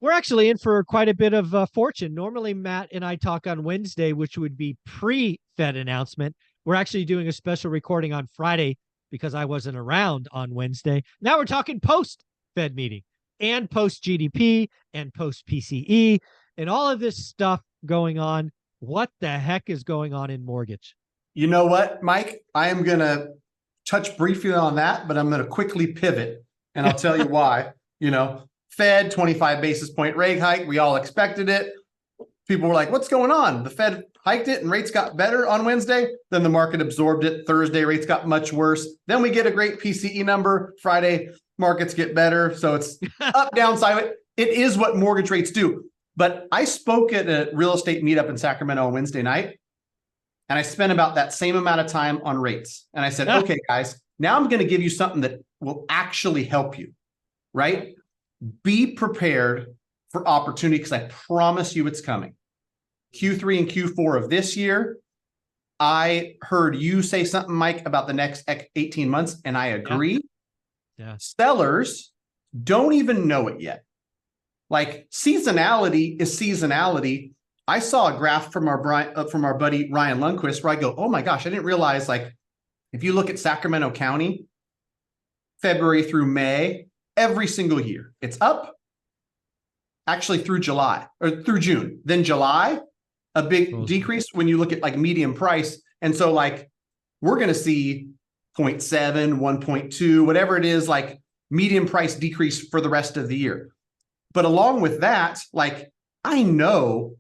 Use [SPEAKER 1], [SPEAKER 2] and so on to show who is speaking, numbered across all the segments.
[SPEAKER 1] We're actually in for quite a bit of fortune. Normally, Matt and I talk on Wednesday, which would be pre-Fed announcement. We're actually doing a special recording on Friday because I wasn't around on Wednesday. Now we're talking post-Fed meeting and post-GDP and post-PCE and all of this stuff going on. What the heck is going on in mortgage?
[SPEAKER 2] You know what, Mike? I am going to touch briefly on that, but I'm going to quickly pivot, and I'll tell you why. Fed 25 basis point rate hike. We all expected it. People were like, what's going on? The Fed hiked it and rates got better on Wednesday. Then the market absorbed it. Thursday, rates got much worse. Then we get a great PCE number. Friday, markets get better. So it's up, down, sideways. It is what mortgage rates do. But I spoke at a real estate meetup in Sacramento on Wednesday night, and I spent about that same amount of time on rates. And I said, okay, guys, now I'm going to give you something that will actually help you, right? Be prepared for opportunity, because I promise you it's coming. Q3 and Q4 of this year, I heard you say something, Mike, about the next 18 months, and I agree.
[SPEAKER 1] Yeah.
[SPEAKER 2] Sellers don't even know it yet. Like, seasonality is seasonality. I saw a graph from our buddy Ryan Lundquist where I go, oh my gosh, I didn't realize, like, if you look at Sacramento County, February through May, every single year, it's up, actually through July or through June. Then July, a big decrease when you look at like median price. And so like, we're going to see 0.7, 1.2, whatever it is, like median price decrease for the rest of the year. But along with that, like, I know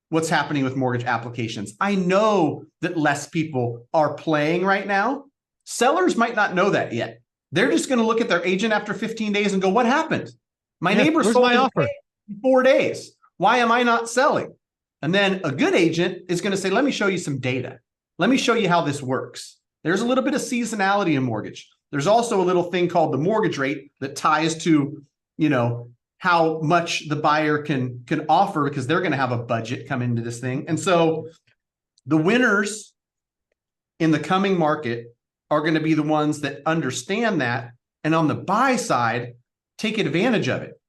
[SPEAKER 2] what's happening with mortgage applications. I know that less people are playing right now. Sellers might not know that yet. They're just going to look at their agent after 15 days and go, what happened? My neighbor sold my offer in 4 days. Why am I not selling? And then a good agent is going to say, let me show you some data. Let me show you how this works. There's a little bit of seasonality in mortgage. There's also a little thing called the mortgage rate that ties to, how much the buyer can offer, because they're going to have a budget come into this thing. And so the winners in the coming market are going to be the ones that understand that, and on the buy side, take advantage of it.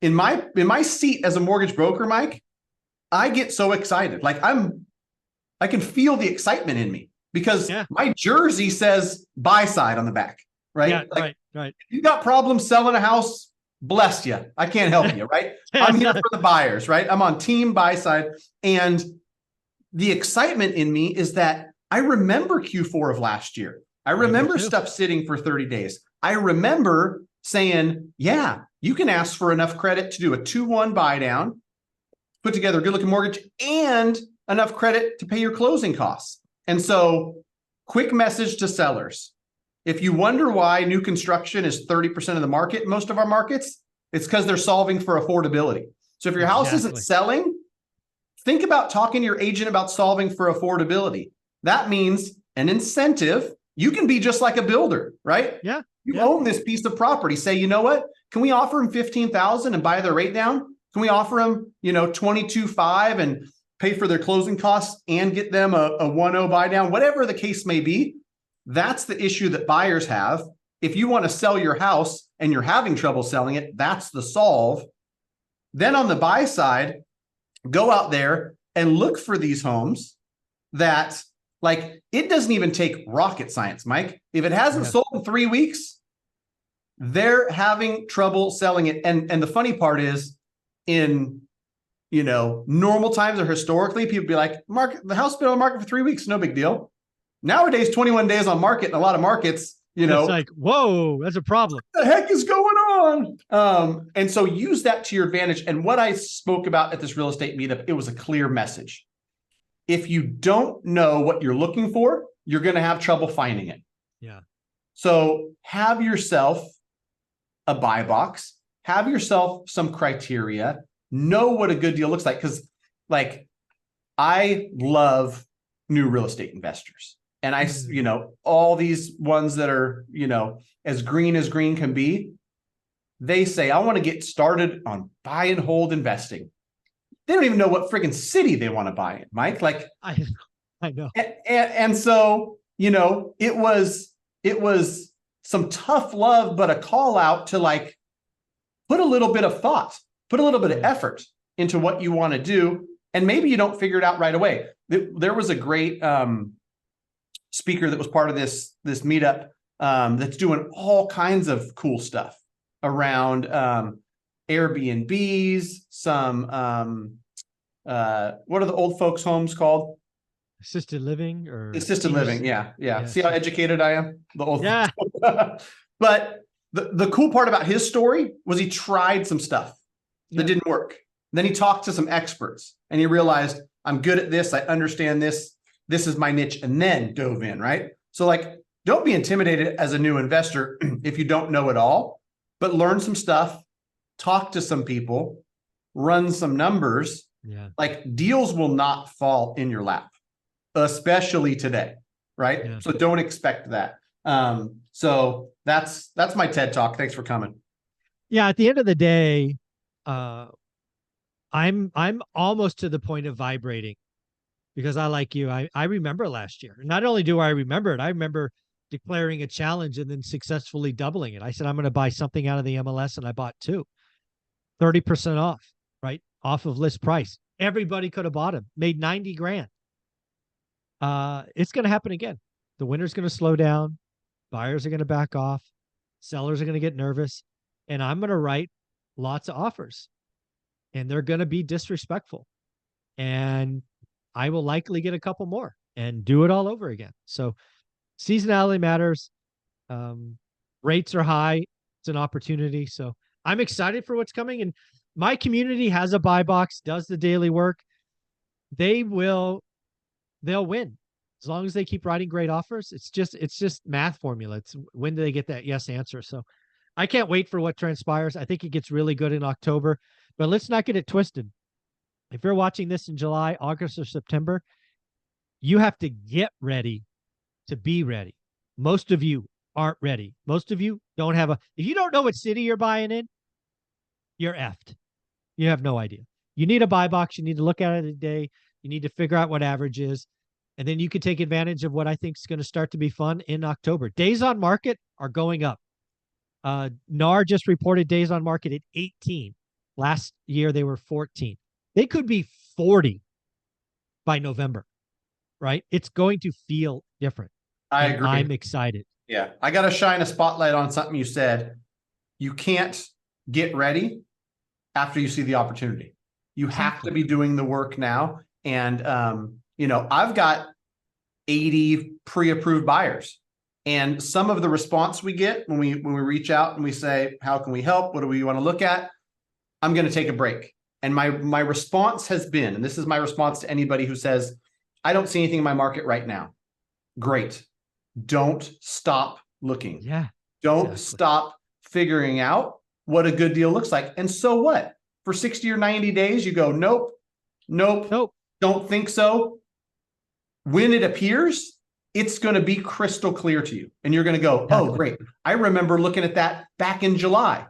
[SPEAKER 2] In my seat as a mortgage broker, Mike, I get so excited. Like, I can feel the excitement in me, because my jersey says buy side on the back, right?
[SPEAKER 1] Yeah,
[SPEAKER 2] like,
[SPEAKER 1] right.
[SPEAKER 2] If you got problems selling a house, bless you. I can't help you, right? I'm here for the buyers, right? I'm on team buy side. And the excitement in me is that I remember Q4 of last year. I remember stuff sitting for 30 days. I remember saying, yeah, you can ask for enough credit to do a 2-1 buy down, put together a good looking mortgage, and enough credit to pay your closing costs. And so, quick message to sellers. If you wonder why new construction is 30% of the market in most of our markets, it's because they're solving for affordability. So if your house isn't selling, think about talking to your agent about solving for affordability. That means an incentive. You can be just like a builder, right?
[SPEAKER 1] Yeah.
[SPEAKER 2] You own this piece of property. Say, you know what? Can we offer them $15,000 and buy their rate down? Can we offer them, $22,500 and pay for their closing costs and get them a 1.0 buy down? Whatever the case may be, that's the issue that buyers have. If you want to sell your house and you're having trouble selling it, that's the solve. Then on the buy side, go out there and look for these homes that, like, it doesn't even take rocket science, Mike. If it hasn't sold in 3 weeks, they're having trouble selling it. And the funny part is, in normal times or historically, people be like, the house has been on the market for 3 weeks, no big deal. Nowadays, 21 days on market in a lot of markets,
[SPEAKER 1] it's like, whoa, that's a problem.
[SPEAKER 2] What the heck is going on? And so use that to your advantage. And what I spoke about at this real estate meetup, it was a clear message. If you don't know what you're looking for, you're going to have trouble finding it.
[SPEAKER 1] Yeah.
[SPEAKER 2] So have yourself a buy box, have yourself some criteria, know what a good deal looks like. Because, like, I love new real estate investors. And I, all these ones that are, as green can be, they say, I want to get started on buy and hold investing. They don't even know what friggin' city they want to buy in, Mike. Like,
[SPEAKER 1] I know.
[SPEAKER 2] And so, it was some tough love, but a call out to, like, put a little bit of thought Put a little bit of effort into what you want to do. And maybe you don't figure it out right away. There was a great speaker that was part of this meetup that's doing all kinds of cool stuff around Airbnbs, some what are the old folks' homes called?
[SPEAKER 1] Assisted living or
[SPEAKER 2] assisted living. Yeah. See how educated I am? The old But the cool part about his story was he tried some stuff that didn't work. Then he talked to some experts and he realized, I'm good at this. I understand this. This is my niche, and then dove in, right? So like, don't be intimidated as a new investor if you don't know it all, but learn some stuff, talk to some people, run some numbers.
[SPEAKER 1] Yeah.
[SPEAKER 2] Like, deals will not fall in your lap, especially today, right?
[SPEAKER 1] Yeah.
[SPEAKER 2] So don't expect that. So that's my TED Talk. Thanks for coming.
[SPEAKER 1] Yeah, at the end of the day, I'm almost to the point of vibrating, because I, like you, I remember last year. Not only do I remember it, I remember declaring a challenge and then successfully doubling it. I said, I'm going to buy something out of the MLS, and I bought 2, 30% off, right? Off of list price. Everybody could have bought them, made 90 grand. It's going to happen again. The winter's going to slow down. Buyers are going to back off. Sellers are going to get nervous, and I'm going to write lots of offers, and they're going to be disrespectful. And I will likely get a couple more and do it all over again. So seasonality matters. Rates are high. It's an opportunity. So I'm excited for what's coming. And my community has a buy box, does the daily work. They'll win as long as they keep writing great offers. It's just math formula. It's when do they get that yes answer? So I can't wait for what transpires. I think it gets really good in October, but let's not get it twisted. If you're watching this in July, August, or September, you have to get ready to be ready. Most of you aren't ready. Most of you don't have if you don't know what city you're buying in, you're effed. You have no idea. You need a buy box. You need to look at it a day. You need to figure out what average is. And then you can take advantage of what I think is going to start to be fun in October. Days on market are going up. NAR just reported days on market at 18. Last year, they were 14. They could be 40 by November, right? It's going to feel different.
[SPEAKER 2] I agree.
[SPEAKER 1] I'm excited.
[SPEAKER 2] Yeah. I got to shine a spotlight on something you said. You can't get ready after you see the opportunity. You have to be doing the work now. And, I've got 80 pre-approved buyers. And some of the response we get when we reach out and we say, how can we help? What do we want to look at? I'm going to take a break. And my response has been, and this is my response to anybody who says, I don't see anything in my market right now. Great. Don't stop looking.
[SPEAKER 1] Yeah.
[SPEAKER 2] Don't stop figuring out what a good deal looks like. And so what? For 60 or 90 days, you go, nope, don't think so. When it appears, it's going to be crystal clear to you. And you're going to go, oh, great. I remember looking at that back in July.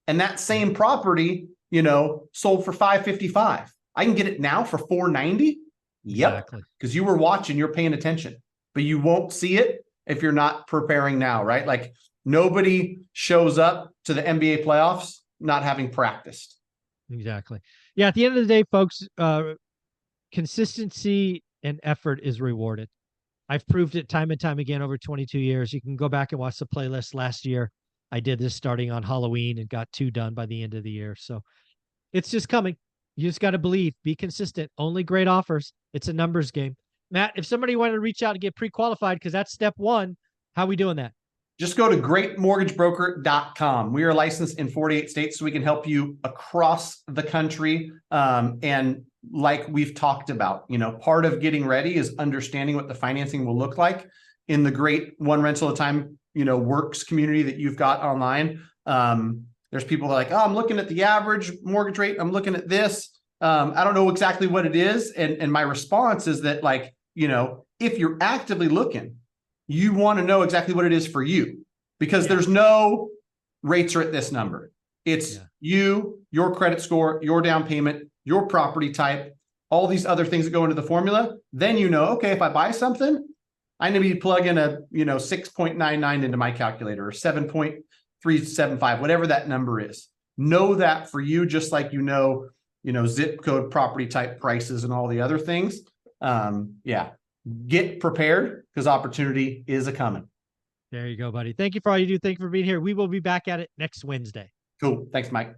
[SPEAKER 2] And that same property, sold for $555. I can get it now for $490. Yep. Because you were watching, you're paying attention, but you won't see it if you're not preparing now, right? Like, nobody shows up to the NBA playoffs not having practiced.
[SPEAKER 1] Exactly. Yeah. At the end of the day, folks, consistency and effort is rewarded. I've proved it time and time again over 22 years. You can go back and watch the playlist last year. I did this starting on Halloween and got 2 done by the end of the year. So it's just coming. You just got to believe, be consistent, only great offers. It's a numbers game. Matt, if somebody wanted to reach out and get pre-qualified, because that's step 1, how are we doing that?
[SPEAKER 2] Just go to greatmortgagebroker.com. We are licensed in 48 states, so we can help you across the country. And like we've talked about, part of getting ready is understanding what the financing will look like in the great one rental at a time, works community that you've got online. There's people that are like, oh, I'm looking at the average mortgage rate. I'm looking at this. I don't know exactly what it is. And my response is that, if you're actively looking, you want to know exactly what it is for you, because there's no rates are at this number. It's you, your credit score, your down payment, your property type, all these other things that go into the formula. Then, okay, if I buy something, I need to plug in a, 6.99 into my calculator, or 7.375, whatever that number is. know that for you, just like zip code property type prices and all the other things. Yeah, get prepared because opportunity is a coming.
[SPEAKER 1] There you go, buddy. Thank you for all you do. Thank you for being here. We will be back at it next Wednesday.
[SPEAKER 2] Cool. Thanks, Mike.